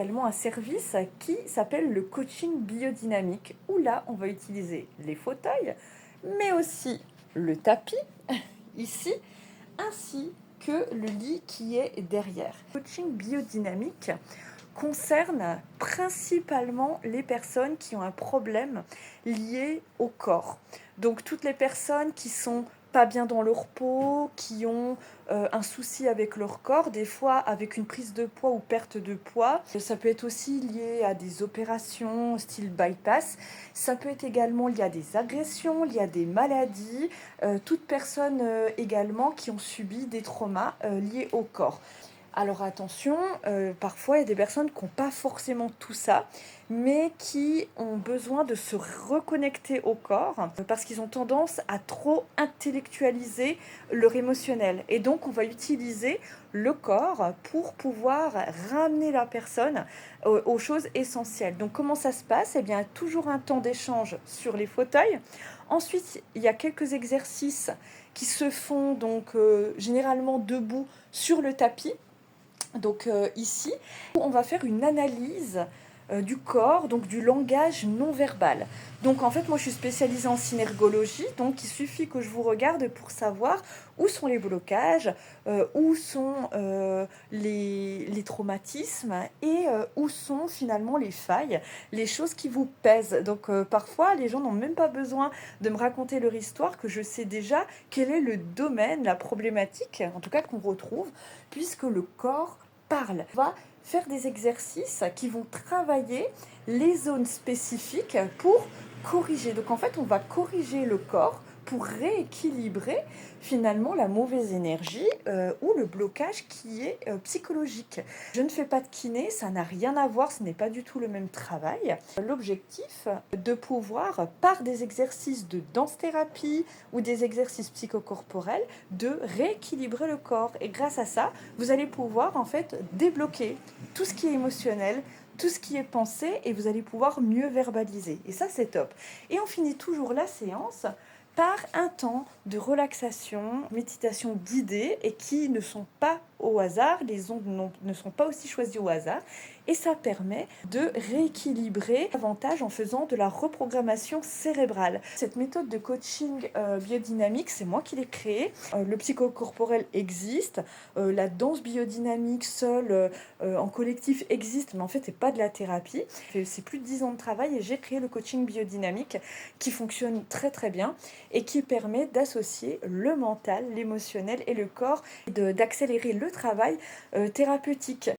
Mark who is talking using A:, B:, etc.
A: Également un service qui s'appelle le coaching biodynamique, où là, on va utiliser les fauteuils, mais aussi le tapis, ici, ainsi que le lit qui est derrière. Le coaching biodynamique concerne principalement les personnes qui ont un problème lié au corps. Donc toutes les personnes qui sont pas bien dans leur peau, qui ont un souci avec leur corps, des fois avec une prise de poids ou perte de poids. Ça peut être aussi lié à des opérations style bypass. Ça peut être également lié à des agressions, lié à des maladies. Toutes personnes également qui ont subi des traumas liés au corps. Alors attention, parfois il y a des personnes qui n'ont pas forcément tout ça, mais qui ont besoin de se reconnecter au corps parce qu'ils ont tendance à trop intellectualiser leur émotionnel. Et donc on va utiliser le corps pour pouvoir ramener la personne aux choses essentielles. Donc comment ça se passe? Eh bien, toujours un temps d'échange sur les fauteuils. Ensuite, il y a quelques exercices qui se font donc généralement debout sur le tapis. Donc ici, on va faire une analyse du corps, donc du langage non verbal. Donc en fait, moi je suis spécialisée en synergologie, donc il suffit que je vous regarde pour savoir où sont les blocages, où sont les traumatismes et où sont finalement les failles, les choses qui vous pèsent. Donc parfois, les gens n'ont même pas besoin de me raconter leur histoire, que je sais déjà quel est le domaine, la problématique, en tout cas qu'on retrouve, puisque le corps parle. On va faire des exercices qui vont travailler les zones spécifiques pour corriger. Donc en fait, on va corriger le corps pour rééquilibrer finalement la mauvaise énergie ou le blocage qui est psychologique. Je ne fais pas de kiné, ça n'a rien à voir, ce n'est pas du tout le même travail. L'objectif de pouvoir, par des exercices de danse-thérapie ou des exercices psychocorporels, de rééquilibrer le corps. Et grâce à ça, vous allez pouvoir en fait débloquer tout ce qui est émotionnel, tout ce qui est pensé, et vous allez pouvoir mieux verbaliser. Et ça, c'est top. Et on finit toujours la séance par un temps de relaxation, méditation guidée, et qui ne sont pas au hasard, les ondes ne sont pas aussi choisies au hasard, et ça permet de rééquilibrer davantage en faisant de la reprogrammation cérébrale. Cette méthode de coaching biodynamique, c'est moi qui l'ai créée. Le psychocorporel existe, la danse biodynamique seule, en collectif existe, mais en fait c'est pas de la thérapie. C'est plus de 10 ans de travail et j'ai créé le coaching biodynamique qui fonctionne très très bien et qui permet d'associer le mental, l'émotionnel et le corps, et d'accélérer le travail thérapeutique.